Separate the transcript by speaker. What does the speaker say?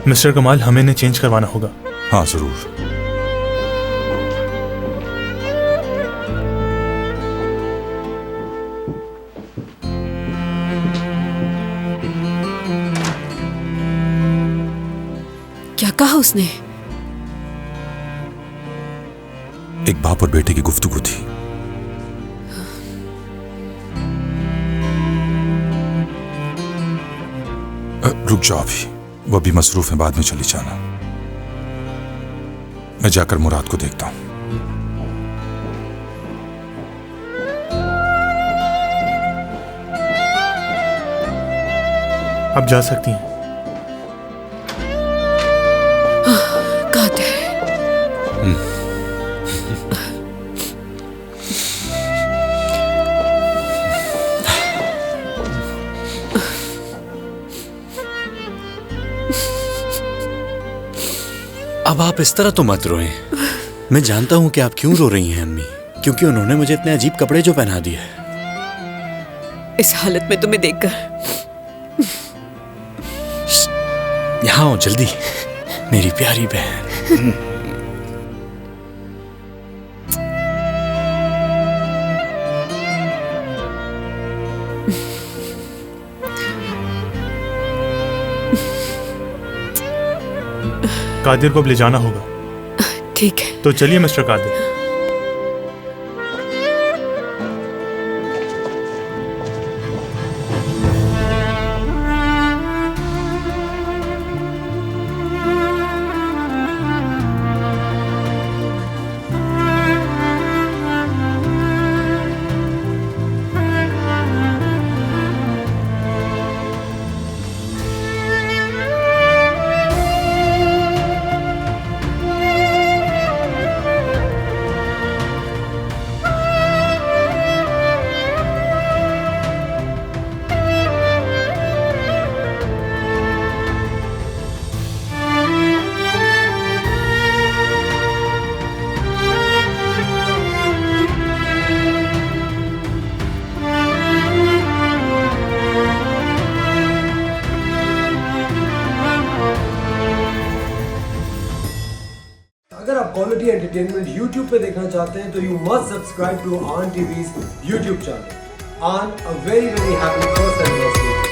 Speaker 1: Mister कमाल, हमें इन्हें चेंज करवाना होगा।
Speaker 2: हाँ जरूर।
Speaker 3: क्या कहा उसने?
Speaker 2: एक बाप और बेटे की गुफ्तगू थी। रुक जाओ अभी, वो भी मसरूफ है, बाद में चली जाना। मैं जाकर मुराद को देखता हूं।
Speaker 1: आप जा सकती हैं।
Speaker 3: कादिर,
Speaker 4: अब आप इस तरह तो मत रोएं। मैं जानता हूं कि आप क्यों रो रही हैं अम्मी, क्योंकि उन्होंने मुझे इतने अजीब कपड़े जो पहना दिए।
Speaker 3: इस हालत में तुम्हें देखकर
Speaker 4: यहाँ आओ जल्दी, मेरी प्यारी बहन।
Speaker 1: कादिर को अब ले जाना होगा।
Speaker 3: ठीक है।
Speaker 1: तो चलिए मिस्टर कादिर।
Speaker 5: अगर आप क्वालिटी एंटरटेनमेंट YouTube पे देखना चाहते हैं तो यू मस्ट सब्सक्राइब टू आन टीवीज़ YouTube चैनल। आन, a very happy first anniversary.